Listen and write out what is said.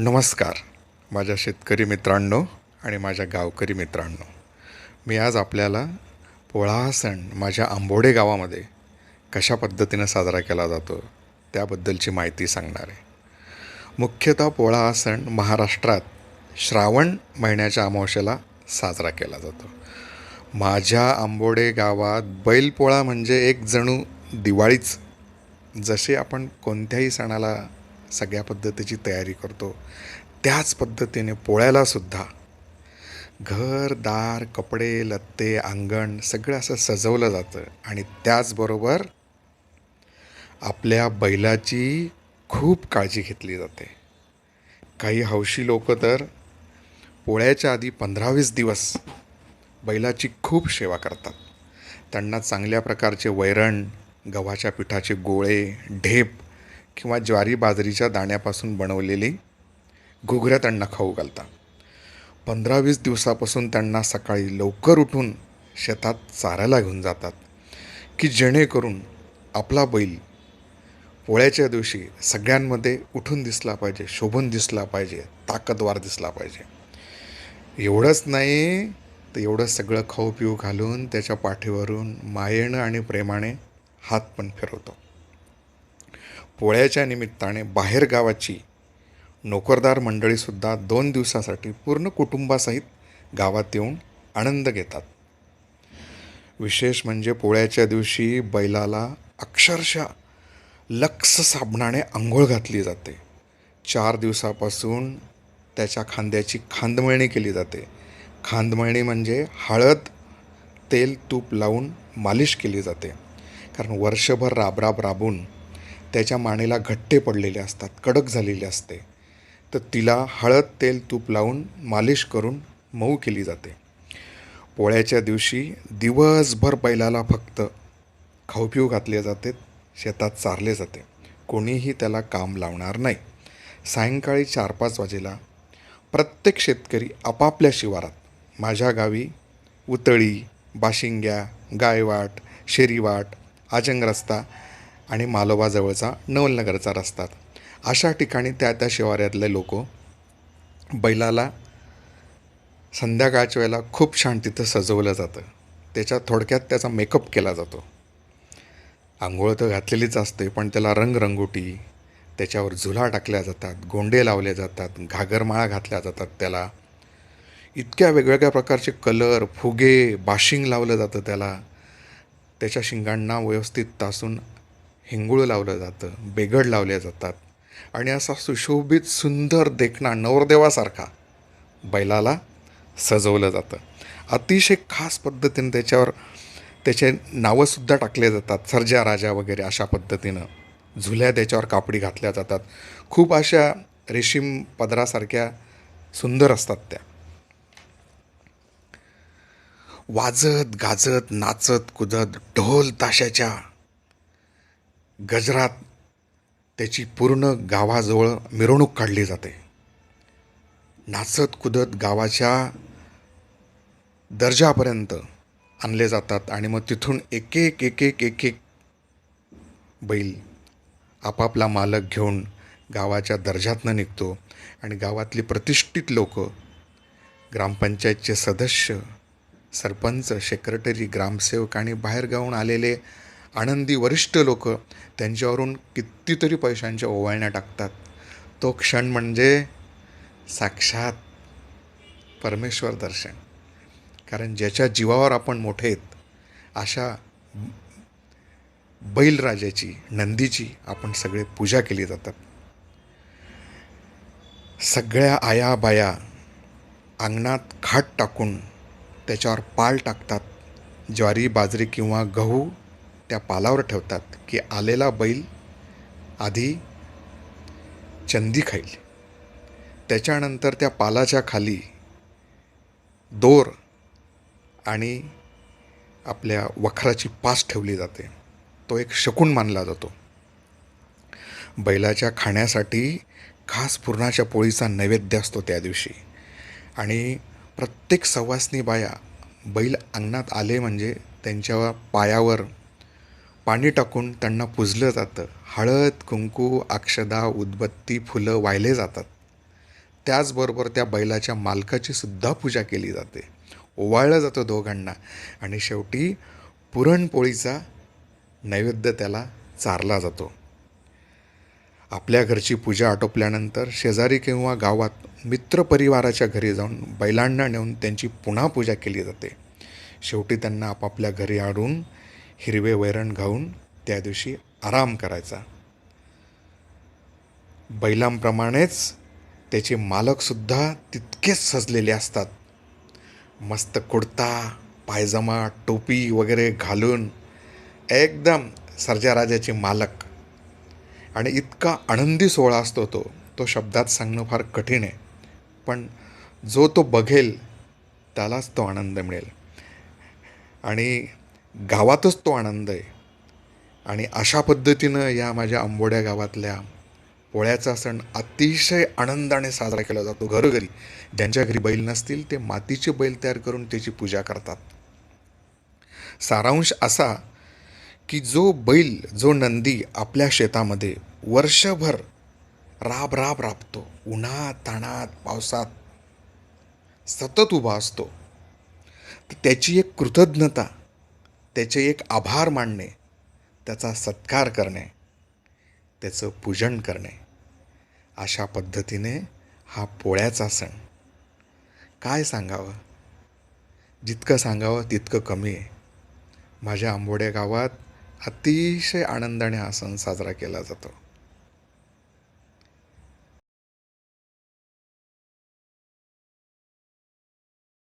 नमस्कार माझ्या शेतकरी मित्रांनो आणि माझ्या गावकरी मित्रांनो. मी आज आपल्याला पोळा हा सण माझ्या आंबोडे गावामध्ये कशा पद्धतीनं साजरा केला जातो त्याबद्दलची माहिती सांगणार आहे. मुख्यतः पोळा हा सण महाराष्ट्रात श्रावण महिन्याच्या अमावस्येला साजरा केला जातो. माझ्या आंबोडे गावात बैलपोळा म्हणजे एक जणू दिवाळीच. जसे आपण कोणत्याही सणाला सगळ्या पद्धतीची तयारी करतो त्याच पद्धतीने पोळ्यालासुद्धा घर दार कपडे लत्ते अंगण सगळं असं सजवलं जातं आणि त्याचबरोबर आपल्या बैलाची खूप काळजी घेतली जाते. काही हौशी लोक तर पोळ्याच्या आधी 15-20 दिवस बैलाची खूप सेवा करतात. त्यांना चांगल्या प्रकारचे वैरण, गव्हाच्या पिठाचे गोळे, ढेप किंवा ज्वारी बाजरीच्या दाण्यापासून बनवलेली घुगऱ्या त्यांना खाऊ घालतात. 15-20 दिवसापासून त्यांना सकाळी लवकर उठून शेतात चारायला घेऊन जातात की जेणेकरून आपला बैल पोळ्याच्या दिवशी सगळ्यांमध्ये उठून दिसला पाहिजे, शोभून दिसला पाहिजे, ताकदवार दिसला पाहिजे. एवढंच नाही तर एवढं सगळं खाऊ पिऊ घालून त्याच्या पाठीवरून मायेनं आणि प्रेमाने हात पण फिरवतो. पोळ्याच्या निमित्ताने बाहेरगावाची नोकरदार मंडळीसुद्धा 2 दिवसासाठी पूर्ण कुटुंबासहित गावात येऊन आनंद घेतात. विशेष म्हणजे पोळ्याच्या दिवशी बैलाला अक्षरशः लक्स साबणाने आंघोळ घातली जाते. 4 दिवसापासून त्याच्या खांद्याची खांदमळणी केली जाते. खांदमळणी म्हणजे हळद तेल तूप लावून मालिश केली जाते. कारण वर्षभर राबून त्याच्या मानेला घट्टे पडलेले असतात, कडक झालेले असते, तर तिला हळद तेल तूप लावून मालिश करून मऊ केली जाते. पोळ्याच्या दिवशी दिवसभर बैलाला फक्त खाऊ पिऊ घातले जाते, शेतात चारले जाते. कोणीही त्याला काम लावणार नाही. सायंकाळी 4-5 वाजेला प्रत्येक शेतकरी आपापल्या शिवारात माझ्या गावी उतळी, बाशिंग्या, गायवाट, शेरीवाट, आजंग रस्ता आणि मालोबाजवळचा नवलनगरचा रस्ता, अशा ठिकाणी त्या शिवारातले लोक बैलाला संध्याकाळच्या वेळेला खूप छान तिथं सजवलं जातं. थोडक्यात त्याचा मेकअप केला जातो. आंघोळ तर घातलेलीच असते, पण त्याला रंगरंगोटी, त्याच्यावर झुला टाकल्या जातात, गोंडे लावले जातात, घागरमाळा घातल्या जातात. त्याला इतक्या वेगवेगळ्या प्रकारचे कलर, फुगे, बाशिंग लावलं जातं. त्याच्या शिंगांना व्यवस्थित तासून हिंगूळ लावलं जातं, बेगड लावले जातात आणि असा सुशोभित सुंदर देखणा नवरदेवासारखा बैलाला सजवलं जातं. अतिशय खास पद्धतीने त्याचे नावंसुद्धा टाकले जातात, सर्जा राजा वगैरे अशा पद्धतीनं. झुल्या त्याच्यावर कापडी घातल्या जातात. खूप अशा रेशीम पदरासारख्या सुंदर असतात त्या. वाजत गाजत नाचत कुदत ढोल ताशाच्या गजरात त्याची पूर्ण गावाजवळ मिरवणूक काढली जाते. नाचत कुदत गावाच्या दर्जापर्यंत आणले जातात आणि मग तिथून एक एक बैल आपापला मालक घेऊन गावाच्या दर्जातनं निघतो आणि गावातली प्रतिष्ठित लोक, ग्रामपंचायतचे सदस्य, सरपंच, सेक्रेटरी, ग्रामसेवक आणि बाहेरगावून आलेले आनंदी वरिष्ठ लोक त्यांच्यावरून कितीतरी पैशांच्या ओवाळण्या टाकतात. तो क्षण म्हणजे साक्षात परमेश्वर दर्शन. कारण ज्याच्या जीवावर आपण मोठे आहेत अशा बैलराजाची, नंदीची आपण सगळे पूजा केली जातात. सगळ्या आया बाया अंगणात खाट टाकून त्याच्यावर पाल टाकतात. ज्वारी बाजरी किंवा गहू त्या पालावर ठेवतात की आलेला बैल आधी चंदी खाईल. त्याच्यानंतर त्या पालाच्या खाली दोर आणि आपल्या वखराची पास ठेवली जाते. तो एक शकुन मानला जातो. बैलाच्या खाण्यासाठी खास पुरणाच्या पोळीचा नैवेद्य असतो त्या दिवशी. आणि प्रत्येक सवासनी बाया बैल अंगणात आले म्हणजे त्यांच्या पायावर पाणी टाकून त्यांना पुजलं जातं. हळद कुंकू अक्षदा उदबत्ती फुलं वाहिले जातात. त्याचबरोबर त्या बैलाच्या मालकाची सुद्धा पूजा केली जाते. ओवाळलं जातं दोघांना आणि शेवटी पुरणपोळीचा नैवेद्य त्याला चारला जातो. आपल्या घरची पूजा आटोपल्यानंतर शेजारी किंवा गावात मित्रपरिवाराच्या घरी जाऊन बैलांना नेऊन त्यांची पुन्हा पूजा केली जाते. शेवटी त्यांना आपापल्या घरी आणून हिरवे वैरण घालून त्या दिवशी आराम करायचा. बैलांप्रमाणेच त्याचे मालकसुद्धा तितकेच सजलेले असतात. मस्त कुर्ता पायजमा टोपी वगैरे घालून एकदम सर्जाराजाचे मालक. आणि इतका आनंदी सोहळा असतो तो शब्दात सांगणं फार कठीण आहे. पण जो तो बघेल त्यालाच तो आनंद मिळेल. आणि गावातच तो आनंद आहे. आणि अशा पद्धतीनं या माझ्या आंबोड्या गावातल्या पोळ्याचा सण अतिशय आनंदाने साजरा केला जातो. घरोघरी ज्यांच्या घरी बैल नसतील ते मातीचे बैल तयार करून त्याची पूजा करतात. सारांश असा की जो नंदी आपल्या शेतामध्ये वर्षभर राबतो, उन्हात ताणात पावसात सतत उभा असतो, तर त्याची एक कृतज्ञता, त्याचे एक आभार मानणे, त्याचा सत्कार करणे, त्याचं पूजन करणे, अशा पद्धतीने हा पोळ्याचा सण. काय सांगावं, जितकं सांगावं तितकं कमी आहे. माझ्या आंबोड्या गावात अतिशय आनंदाने हा सण साजरा केला जातो.